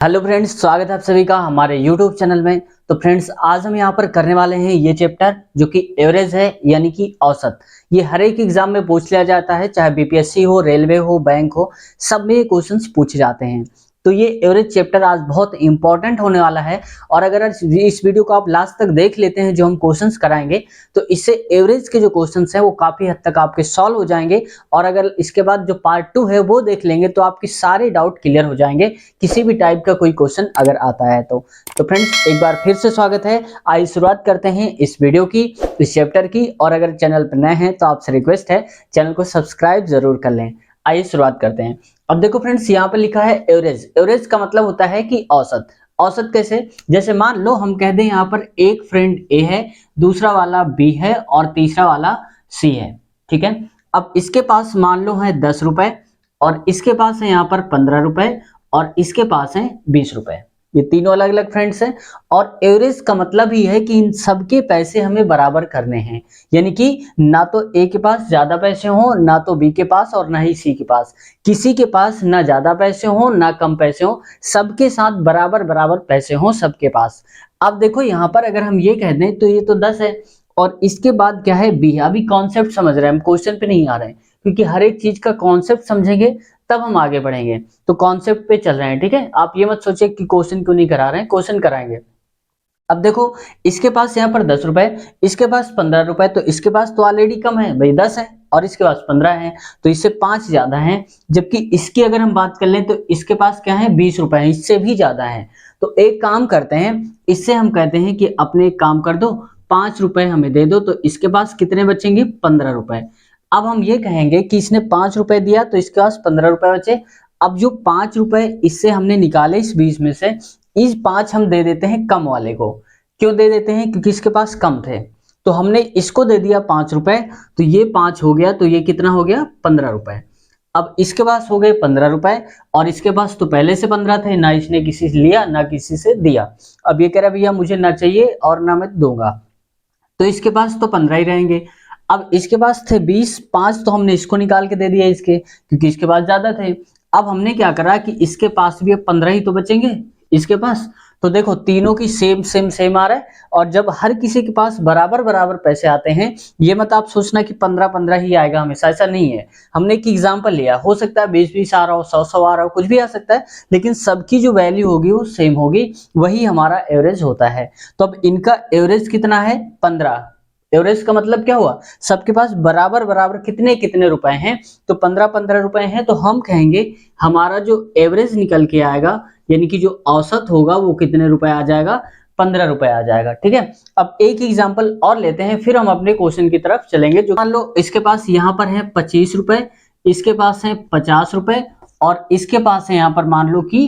Hello friends, स्वागत है आप सभी का हमारे यूट्यूब चैनल में। तो फ्रेंड्स, आज हम यहाँ पर करने वाले हैं ये चैप्टर जो कि एवरेज है, यानी कि औसत। ये हर एक एग्जाम में पूछ लिया जाता है, चाहे बीपीएससी हो, रेलवे हो, बैंक हो, सब में ये क्वेश्चंस पूछे जाते हैं। तो ये एवरेज चैप्टर आज बहुत इंपॉर्टेंट होने वाला है। और अगर इस वीडियो को आप लास्ट तक देख लेते हैं जो हम क्वेश्चंस कराएंगे, तो इससे एवरेज के जो क्वेश्चंस हैं वो काफी हद तक आपके सॉल्व हो जाएंगे। और अगर इसके बाद जो पार्ट 2 है वो देख लेंगे तो आपके सारे डाउट क्लियर हो जाएंगे, किसी भी टाइप का कोई क्वेश्चन अगर आता है तो फ्रेंड्स, एक बार फिर से स्वागत है। आइए शुरुआत करते हैं इस वीडियो की, इस चैप्टर की। और अगर चैनल पर नए हैं तो आपसे रिक्वेस्ट है, चैनल को सब्सक्राइब जरूर कर लें। आइए शुरुआत करते हैं। अब देखो फ्रेंड्स, यहाँ पे लिखा है एवरेज। एवरेज का मतलब होता है कि औसत। औसत कैसे? जैसे मान लो हम कह दें यहाँ पर एक फ्रेंड ए है, दूसरा वाला बी है और तीसरा वाला सी है। ठीक है। अब इसके पास मान लो है 10 रुपए, और इसके पास है यहाँ पर 15 रुपए, और इसके पास है 20 रुपए। ये तीनों अलग अलग फ्रेंड्स हैं। और एवरेज का मतलब ही है कि इन सबके पैसे हमें बराबर करने हैं, यानी कि ना तो ए के पास ज्यादा पैसे हो, ना तो बी के पास, और ना ही सी के पास। किसी के पास ना ज्यादा पैसे हो ना कम पैसे हो, सबके साथ बराबर बराबर पैसे हो सबके पास। अब देखो यहाँ पर अगर हम ये कह दें तो ये तो 10 है, और इसके बाद क्या है? बी। अभी कॉन्सेप्ट समझ रहे हैं, हम क्वेश्चन पे नहीं आ रहे हैं, क्योंकि हर एक चीज का कॉन्सेप्ट समझेंगे तब हम आगे बढ़ेंगे। तो कॉन्सेप्ट पे चल रहे हैं, ठीक है। आप ये मत सोचिए कि क्वेश्चन क्यों नहीं करा रहे हैं, क्वेश्चन कराएंगे। अब देखो, इसके पास यहाँ पर 10 रुपए, इसके पास 15 रुपए, तो इसके पास तो ऑलरेडी कम है भाई, 10 है, और इसके पास 15 है, तो इससे 5 ज्यादा है। जबकि इसकी अगर हम बात कर लें तो इसके पास क्या है? 20 रुपए है, इससे भी ज्यादा है। तो एक काम करते हैं, इससे हम कहते हैं कि अपने एक काम कर दो, 5 रुपए हमें दे दो। तो इसके पास कितने बचेंगे? 15 रुपए। अब हम ये कहेंगे कि इसने 5 रुपए दिया तो इसके पास 15 रुपए बचे। अब जो 5 रुपए इससे हमने निकाले इस 20 में से, इस 5 हम दे देते हैं कम वाले को। क्यों दे देते हैं? क्योंकि इसके पास कम थे, तो हमने इसको दे दिया 5 रुपए, तो ये 5 हो गया, तो ये कितना हो गया? 15 रुपए। अब इसके पास हो गए 15 रुपए, और इसके पास तो पहले से 15 थे, ना इसने किसी से लिया ना किसी से दिया। अब ये कह रहा भैया मुझे ना चाहिए और ना मैं दूंगा, तो इसके पास तो 15 ही रहेंगे। अब इसके पास थे 20, 5 तो हमने इसको निकाल के दे दिया इसके, क्योंकि इसके पास ज्यादा थे। अब हमने क्या करा कि इसके पास भी अब 15 ही तो बचेंगे इसके पास। तो देखो, तीनों की सेम सेम सेम आ रहा है। और जब हर किसी के पास बराबर बराबर पैसे आते हैं, ये मत आप सोचना कि 15 15 ही आएगा हमेशा, ऐसा नहीं है। हमने एक एग्जांपल लिया, हो सकता है 20 20 आ रहा हो, 100 100 आ रहा हो, कुछ भी आ सकता है, लेकिन सबकी जो वैल्यू होगी वो सेम होगी, वही हमारा एवरेज होता है। तो अब इनका एवरेज कितना है? 15। एवरेज का मतलब क्या हुआ? सबके पास बराबर बराबर कितने कितने रुपए हैं, तो 15 15 रुपए हैं। तो हम कहेंगे हमारा जो एवरेज निकल के आएगा, यानी कि जो औसत होगा, वो कितने रुपए आ जाएगा? 15 रुपए आ जाएगा। ठीक है। अब एक एग्जांपल और लेते हैं, फिर हम अपने क्वेश्चन की तरफ चलेंगे। जो मान लो इसके पास यहाँ पर है 25 रुपए, इसके पास है 50 रुपए, और इसके पास है यहाँ पर मान लो कि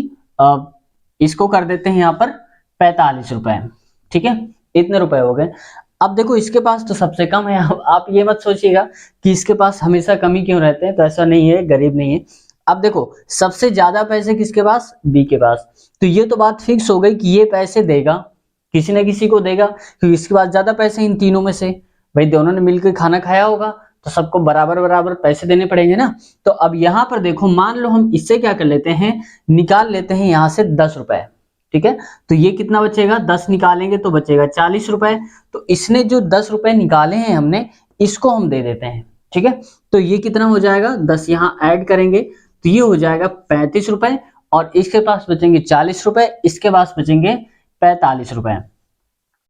इसको कर देते हैं यहाँ पर 45 रुपए। ठीक है, इतने रुपए हो गए। अब देखो, इसके पास तो सबसे कम है। अब आप ये मत सोचिएगा कि इसके पास हमेशा कमी क्यों रहते हैं, तो ऐसा नहीं है, गरीब नहीं है। अब देखो, सबसे ज्यादा पैसे किसके पास? बी के पास। तो ये तो बात फिक्स हो गई कि ये पैसे देगा, किसी न किसी को देगा, क्योंकि इसके पास ज्यादा पैसे इन तीनों में से। भाई दोनों ने मिलकर खाना खाया होगा, तो सबको बराबर बराबर पैसे देने पड़ेंगे ना। तो अब यहाँ पर देखो, मान लो हम इससे क्या कर लेते हैं, निकाल लेते हैं यहाँ से 10 रुपए। ठीक है, तो ये कितना बचेगा? 10 निकालेंगे तो बचेगा 40 रुपए। तो इसने जो 10 रुपए निकाले हैं हमने, इसको हम दे देते हैं। ठीक है, तो ये कितना हो जाएगा? 10 यहाँ ऐड करेंगे तो ये हो जाएगा 35 रुपए, और इसके पास बचेंगे 40 रुपए, इसके पास बचेंगे 45 रुपए।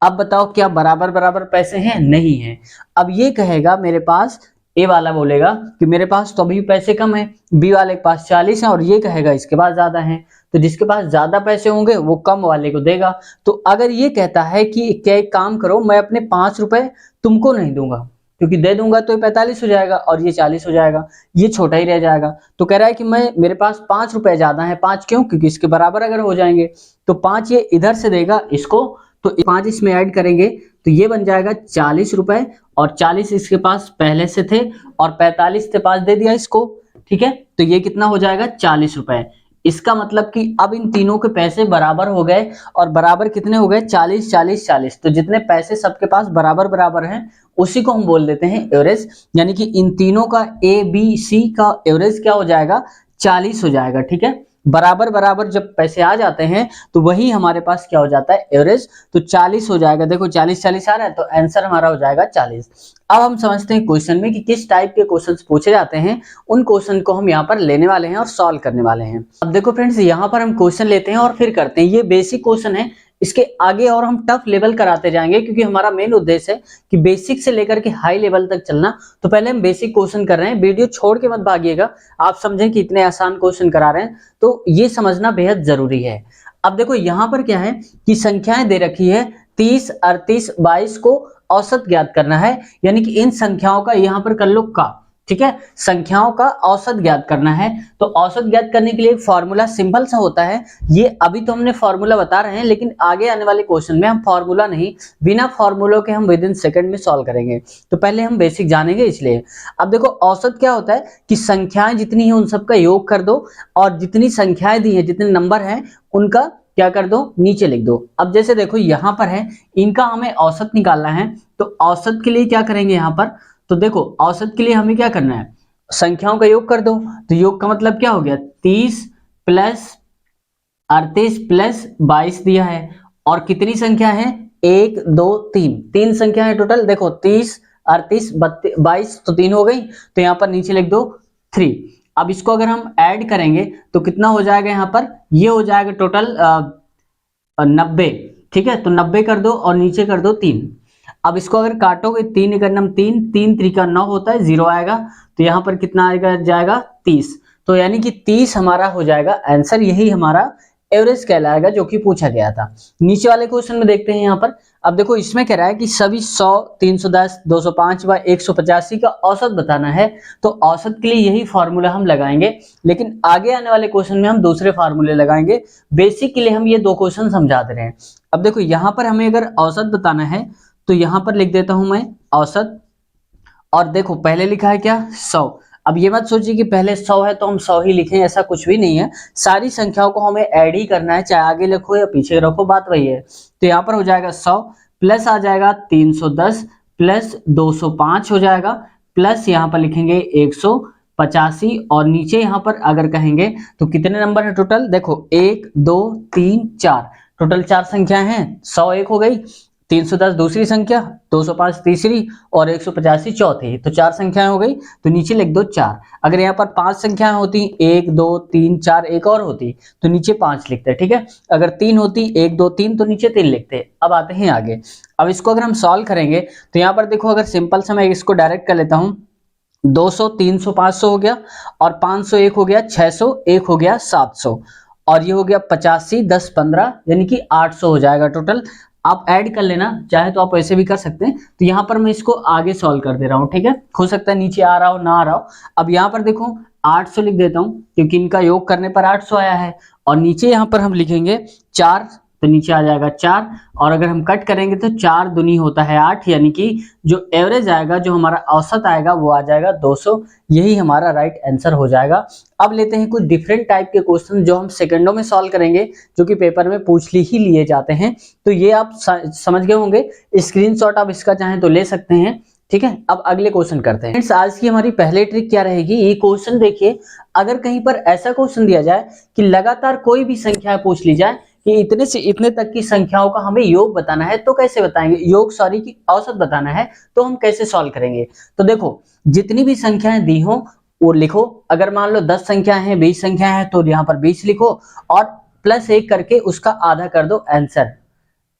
अब बताओ, क्या बराबर बराबर पैसे हैं? नहीं है। अब ये कहेगा मेरे पास, ए वाला बोलेगा कि मेरे पास तो अभी पैसे कम है, बी वाले के पास 40 है, और ये कहेगा इसके पास ज्यादा है। तो जिसके पास ज्यादा पैसे होंगे वो कम वाले को देगा। तो अगर ये कहता है कि क्या एक काम करो, मैं अपने 5 रुपए तुमको नहीं दूंगा, क्योंकि दे दूंगा तो ये 45 हो जाएगा और ये 40 हो जाएगा, ये छोटा ही रह जाएगा। तो कह रहा है कि मेरे पास 5 रुपए ज्यादा है। 5 क्यों? क्योंकि इसके बराबर अगर हो जाएंगे तो 5 ये इधर से देगा इसको, तो 5 इसमें ऐड करेंगे तो ये बन जाएगा 40 रुपए, और 40 इसके पास पहले से थे, और 45 से 5 दे दिया इसको। ठीक है, तो ये कितना हो जाएगा? 40 रुपए। इसका मतलब कि अब इन तीनों के पैसे बराबर हो गए, और बराबर कितने हो गए? 40 40 40। तो जितने पैसे सबके पास बराबर बराबर हैं, उसी को हम बोल देते हैं एवरेज। यानी कि इन तीनों का, ए बी सी का एवरेज क्या हो जाएगा? 40 हो जाएगा। ठीक है, बराबर बराबर जब पैसे आ जाते हैं तो वही हमारे पास क्या हो जाता है, एवरेज। तो 40 हो जाएगा, देखो 40 40 आ रहा है, तो आंसर हमारा हो जाएगा 40। अब हम समझते हैं क्वेश्चन में कि किस टाइप के क्वेश्चंस पूछे जाते हैं, उन क्वेश्चन को हम यहाँ पर लेने वाले हैं और सॉल्व करने वाले हैं। अब देखो फ्रेंड्स, यहाँ पर हम क्वेश्चन लेते हैं और फिर करते हैं। ये बेसिक क्वेश्चन है, इसके आगे और हम टफ लेवल कराते जाएंगे, क्योंकि हमारा मेन उद्देश्य है कि बेसिक से लेकर के हाई लेवल तक चलना। तो पहले हम बेसिक क्वेश्चन कर रहे हैं, वीडियो छोड़ के मत भागिएगा। आप समझें कि इतने आसान क्वेश्चन करा रहे हैं, तो ये समझना बेहद जरूरी है। अब देखो यहाँ पर क्या है कि संख्याएं दे रखी है 30, 38, 22 को औसत ज्ञात करना है, यानी कि इन संख्याओं का यहाँ पर कर लो का, ठीक है, संख्याओं का औसत ज्ञात करना है। तो औसत ज्ञात करने के लिए एक फॉर्मूला सिंपल सा होता है, ये अभी तो हमने फॉर्मूला बता रहे हैं, लेकिन आगे आने वाले क्वेश्चन में हम फॉर्मूला नहीं, बिना फॉर्मूलों के हम विद इन सेकंड में सॉल्व करेंगे। तो पहले हम बेसिक जानेंगे इसलिए। अब देखो औसत क्या होता है कि संख्याएं जितनी है उन सबका योग कर दो, और जितनी संख्याएं दी है, जितने नंबर हैं, उनका क्या कर दो, नीचे लिख दो। अब जैसे देखो यहाँ पर है, इनका हमें औसत निकालना है, तो औसत के लिए क्या करेंगे यहाँ पर, तो देखो औसत के लिए हमें क्या करना है, संख्याओं का योग कर दो। तो योग का मतलब क्या हो गया, 30 प्लस 38 प्लस 22 दिया है, और कितनी संख्या है, 1 2 3, तीन संख्या है टोटल। देखो 30 38 22, तो 3 हो गई, तो यहाँ पर नीचे लिख दो 3। अब इसको अगर हम ऐड करेंगे तो कितना हो जाएगा, यहाँ पर ये हो जाएगा टोटल 90, ठीक है। तो 90 कर दो और नीचे कर दो 3। अब इसको अगर काटोगे, 3 एक नम 3, 3 3 9 होता है, 0 आएगा, तो यहाँ पर कितना आएगा, जाएगा 30। तो यानी कि 30 हमारा हो जाएगा आंसर, यही हमारा एवरेज कहलाएगा जो कि पूछा गया था। नीचे वाले क्वेश्चन में देखते हैं यहाँ पर। अब देखो इसमें कह रहा है कि सभी 100, 310, 205 व 185 का औसत बताना है। तो औसत के लिए यही फॉर्मूला हम लगाएंगे, लेकिन आगे आने वाले क्वेश्चन में हम दूसरे फार्मूले लगाएंगे। बेसिक के लिए हम ये दो क्वेश्चन समझा दे रहे हैं। अब देखो यहाँ पर हमें अगर औसत बताना है, तो यहां पर लिख देता हूं मैं औसत, और देखो पहले लिखा है क्या, 100। अब ये मत सोचिए कि पहले 100 है तो हम 100 ही लिखें, ऐसा कुछ भी नहीं है। सारी संख्याओं को हमें ऐड ही करना है, चाहे आगे लिखो या पीछे रखो, बात वही है। तो यहाँ पर हो जाएगा 100 प्लस आ जाएगा 310 प्लस 205 हो जाएगा, प्लस यहाँ पर लिखेंगे 185, और नीचे यहाँ पर अगर कहेंगे तो कितने नंबर है टोटल, देखो 1 2 3 4, टोटल 4 संख्याएं हैं। 100 एक हो गई, 310 दूसरी संख्या, 205 तीसरी, और 185 चौथी, तो 4 संख्याएं हो गई। तो नीचे लिख दो 4। अगर यहाँ पर 5 संख्याएं होती, 1 2 3 4, एक और होती, तो नीचे 5 लिखते, ठीक है। अगर 3 होती, 1 2 3, तो नीचे 3 लिखते। अब आते हैं आगे। अब इसको अगर हम सॉल्व करेंगे तो यहाँ पर देखो, अगर सिंपल से मैं इसको डायरेक्ट कर लेता हूँ, 200 300 500 हो गया, और 500 एक हो गया, 600 एक हो गया, 700, और ये हो गया 85 10 15, यानी कि 800 हो जाएगा टोटल। आप ऐड कर लेना, चाहे तो आप ऐसे भी कर सकते हैं। तो यहाँ पर मैं इसको आगे सॉल्व कर दे रहा हूँ, ठीक है। हो सकता है नीचे आ रहा हो, ना आ रहा हो। अब यहाँ पर देखो 800 लिख देता हूँ, क्योंकि इनका योग करने पर 800 आया है, और नीचे यहाँ पर हम लिखेंगे 4, तो नीचे आ जाएगा 4, और अगर हम कट करेंगे तो 4 दूनी होता है 8, यानी कि जो एवरेज आएगा, जो हमारा औसत आएगा, वो आ जाएगा 200। यही हमारा राइट आंसर हो जाएगा। अब लेते हैं कुछ डिफरेंट टाइप के क्वेश्चन जो हम सेकंडों में सॉल्व करेंगे, जो कि पेपर में पूछ ही लिए जाते हैं। तो ये आप समझ गए होंगे, स्क्रीनशॉट आप इसका चाहें तो ले सकते हैं, ठीक है। अब अगले क्वेश्चन करते हैं। आज की हमारी पहले ट्रिक क्या रहेगी, ये क्वेश्चन देखिए। अगर कहीं पर ऐसा क्वेश्चन दिया जाए कि लगातार कोई भी संख्या पूछ ली जाए कि इतने से इतने तक की संख्याओं का हमें योग बताना है, तो कैसे बताएंगे, योग सॉरी की औसत बताना है, तो हम कैसे सॉल्व करेंगे। तो देखो जितनी भी संख्याएं दी हो वो लिखो। अगर मान लो 10 संख्याएं हैं, 20 संख्याएं हैं, तो यहाँ पर 20 लिखो, और प्लस 1 करके उसका आधा कर दो आंसर।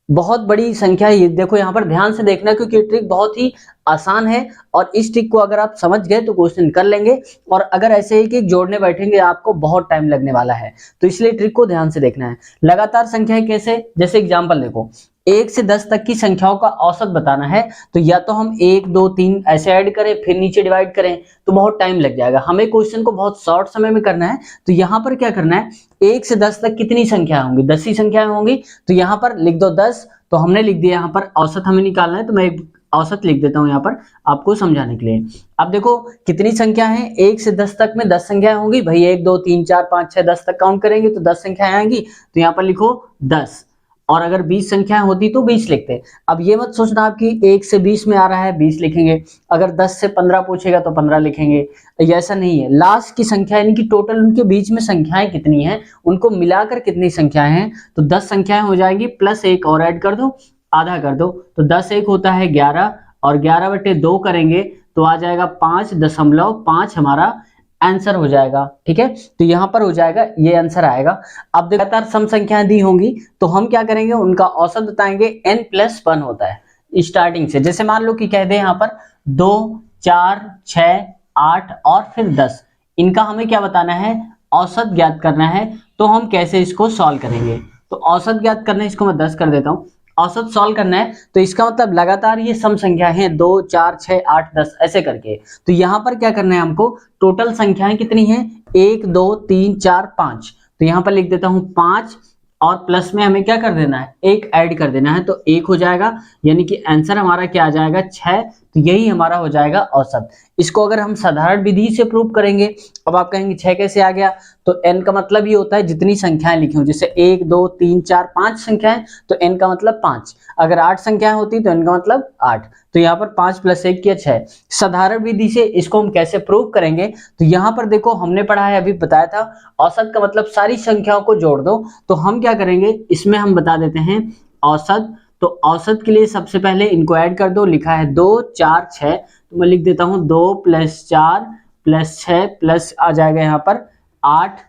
बहुत बड़ी संख्या है ये, देखो यहाँ पर ध्यान से देखना, क्योंकि ट्रिक बहुत ही आसान है, और इस ट्रिक को अगर आप समझ गए तो क्वेश्चन कर लेंगे। और अगर ऐसे ही कि जोड़ने बैठेंगे आपको बहुत टाइम लगने वाला है, तो इसलिए ट्रिक को ध्यान से देखना है। लगातार संख्याएं कैसे, जैसे एग्जांपल देखो, 1 से 10 तक की संख्याओं का औसत बताना है, तो या तो हम 1 2 3 ऐसे ऐड करें, फिर नीचे डिवाइड करें, तो बहुत टाइम लग जाएगा। हमें क्वेश्चन को बहुत शॉर्ट समय में करना है। तो यहाँ पर क्या करना है, 1 से 10 तक कितनी संख्याएं होंगी, 10 ही संख्याएं होंगी, तो यहाँ पर लिख दो 10। तो हमने लिख दिया, यहाँ पर औसत हमें निकालना है, तो मैं एक औसत लिख देता हूँ यहाँ पर आपको समझाने के लिए। अब देखो कितनी संख्या है, 1 से 10 तक में 10 संख्याएं होंगी भाई, 1 2 3 4 5 6 10 तक काउंट करेंगे तो 10 संख्याएं आएंगी, तो यहाँ पर लिखो 10। और अगर 20 संख्याएं होती तो 20 लिखते। अब ये मत सोचना आप कि 1 से 20 में आ रहा है 20 लिखेंगे, अगर 10 से 15 पूछेगा तो 15 लिखेंगे, ये ऐसा नहीं है। लास्ट की संख्या यानी कि टोटल उनके बीच में संख्याएं कितनी हैं, उनको मिलाकर कितनी संख्याएं हैं, तो 10 संख्याएं हो जाएगी, प्लस एक और ऐड कर दो, आधा कर दो, तो 10 एक होता है 11, और 11/2 करेंगे तो आ जाएगा 5.5 हमारा आंसर हो जाएगा। ठीक है, तो यहां पर हो जाएगा, ये आंसर आएगा। अब लगातार सम संख्याएं दी होंगी तो हम क्या करेंगे, उनका औसत बताएंगे, n+1 होता है स्टार्टिंग से। जैसे मान लो कि कह दे यहां पर 2, 4, 6, 8 और फिर 10, इनका हमें क्या बताना है, औसत ज्ञात करना है। तो हम कैसे इसको सॉल्व करेंगे, तो औसत ज्ञात करना है, इसको मैं 10 कर देता हूं। औसत सॉल्व करना है तो इसका मतलब लगातार ये सम संख्या है 2, 4, 6, 8, 10 ऐसे करके। तो यहां पर क्या करना है हमको, टोटल संख्याएं कितनी हैं, 1, 2, 3, 4, 5, तो यहां पर लिख देता हूं 5, और प्लस में हमें क्या कर देना है, एक ऐड कर देना है, तो 1 हो जाएगा, यानी कि आंसर हमारा क्या आ जाएगा, 6। तो यही हमारा हो जाएगा औसत। इसको अगर हम साधारण विधि से प्रूव करेंगे, अब आप कहेंगे 6 कैसे आ गया, तो n का मतलब ये होता है जितनी संख्याएं लिखी हो, जैसे 1, 2, 3, 4, 5 संख्याएं, तो n का मतलब 5। अगर 8 संख्याएं होती तो n का मतलब 8, तो यहाँ पर 5 + 1 किया 6। साधारण विधि से इसको हम कैसे प्रूव करेंगे, तो यहाँ पर देखो हमने पढ़ा है, अभी बताया था, औसत का मतलब सारी संख्याओं को जोड़ दो। तो हम क्या करेंगे, इसमें हम बता देते हैं औसत। तो औसत के लिए सबसे पहले इनको ऐड कर दो, लिखा है 2, 4, 6, तो मैं लिख देता हूं 2 + 4 + 6 प्लस आ जाएगा यहाँ पर 8,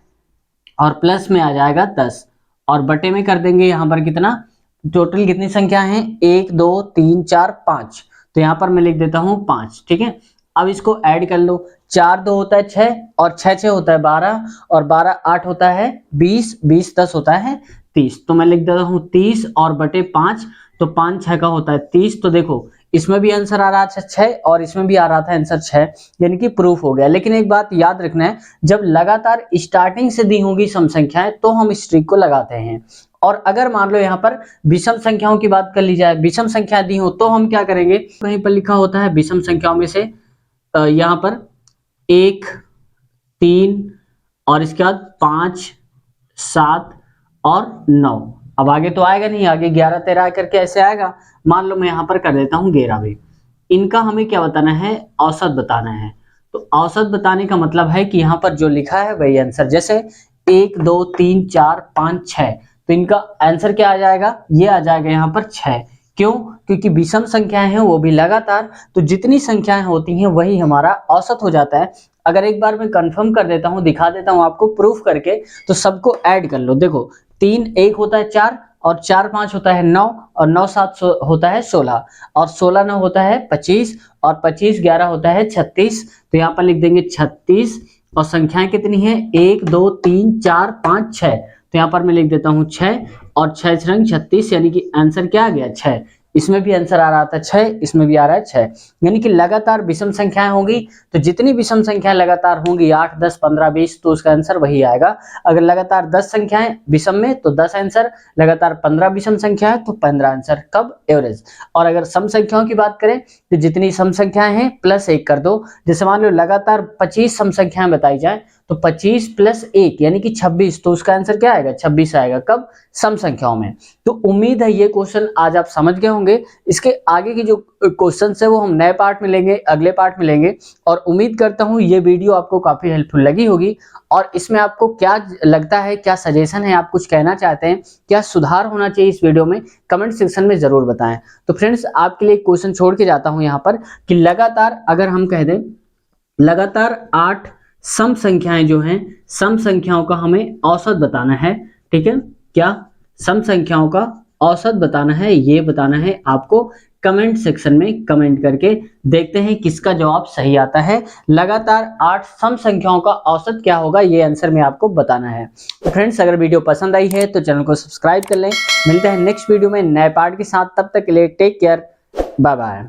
और प्लस में आ जाएगा 10, और बटे में कर देंगे यहाँ पर कितना, टोटल कितनी संख्या है, 1, 2, 3, 4, 5, तो यहाँ पर मैं लिख देता हूँ 5। ठीक है, अब इसको ऐड कर लो, 4 2 होता है 6, और 6 6 होता है 12, और 12 8 होता है 20, 20 10 होता है 30, तो मैं लिख देता हूँ 30 और बटे 5, तो 5 6 का होता है 30। तो देखो इसमें भी आंसर आ रहा था 6 और इसमें भी आ रहा था आंसर 6, यानी कि प्रूफ हो गया। लेकिन एक बात याद रखना है, जब लगातार स्टार्टिंग से दी होंगी सम संख्याएं तो हम इस ट्रिक को लगाते हैं। और अगर मान लो यहाँ पर विषम संख्याओं की बात कर ली जाए, विषम संख्या दी हो तो हम क्या करेंगे, कहीं पर लिखा होता है विषम संख्याओं में से यहाँ पर 1, 3 और इसके बाद 5, 7 और 9। अब आगे तो आएगा नहीं, आगे 11 13 करके ऐसे आएगा। मान लो मैं यहाँ पर कर देता हूँ 11 इनका हमें क्या बताना है, औसत बताना है। तो औसत बताने का मतलब है कि यहाँ पर जो लिखा है वही आंसर, जैसे 1, 2, 3, 4, 5, 6, तो इनका आंसर क्या आ जाएगा, ये आ जाएगा यहाँ पर 6। क्यों, क्योंकि विषम संख्याएं हैं वो भी लगातार, तो जितनी संख्याएं होती हैं वही हमारा औसत हो जाता है। अगर एक बार मैं कंफर्म कर देता हूं, दिखा देता हूं आपको प्रूफ करके, तो सबको ऐड कर लो। देखो 3 1 होता है 4, और 4 5 होता है 9, और 9 7 होता है 16, और 16 9 होता है 25, और 25 11 होता है 36, तो यहाँ पर लिख देंगे 36। और संख्याएं कितनी है, 1 2 3 4 5 6, तो यहाँ पर मैं लिख देता हूँ 6, और 6 6 36, यानी कि आंसर क्या आ गया 6। इसमें भी आंसर आ रहा था 6, इसमें भी आ रहा है 6, यानी कि लगातार विषम संख्याएं होंगी, तो जितनी विषम संख्याएं लगातार होंगी 8 10 15 20, तो उसका आंसर वही आएगा। अगर लगातार 10 संख्याएं विषम में तो 10 आंसर, लगातार 15 विषम संख्या है तो 15 आंसर, कब, एवरेज। और अगर सम संख्याओं की बात करें तो जितनी सम संख्याएं हैं प्लस 1 कर दो। जैसे मान लो लगातार 25 सम संख्याएं बताई जाए तो 25 + 1 यानी कि 26, तो उसका आंसर क्या आएगा, 26 आएगा, कब, सम संख्याओं में। तो उम्मीद है ये क्वेश्चन आज आप समझ गए होंगे। इसके आगे की जो क्वेश्चन है वो हम नए पार्ट में लेंगे, अगले पार्ट में लेंगे, और उम्मीद करता हूँ ये वीडियो आपको काफी हेल्पफुल लगी होगी। और इसमें आपको क्या लगता है, क्या सजेशन है, आप कुछ कहना चाहते हैं, क्या सुधार होना चाहिए इस वीडियो में, कमेंट सेक्शन में जरूर बताएं। तो फ्रेंड्स आपके लिए क्वेश्चन छोड़ के जाता हूं यहाँ पर कि लगातार अगर हम कह दें लगातार 8 सम संख्याएं जो हैं, सम संख्याओं का हमें औसत बताना है। ठीक है, क्या सम संख्याओं का औसत बताना है, ये बताना है आपको। कमेंट सेक्शन में कमेंट करके देखते हैं किसका जवाब सही आता है। लगातार 8 सम संख्याओं का औसत क्या होगा, ये आंसर में आपको बताना है। तो फ्रेंड्स अगर वीडियो पसंद आई है तो चैनल को सब्सक्राइब कर लें। मिलते हैं नेक्स्ट वीडियो में नए पार्ट के साथ, तब तक के लिए टेक केयर, बाय बाय।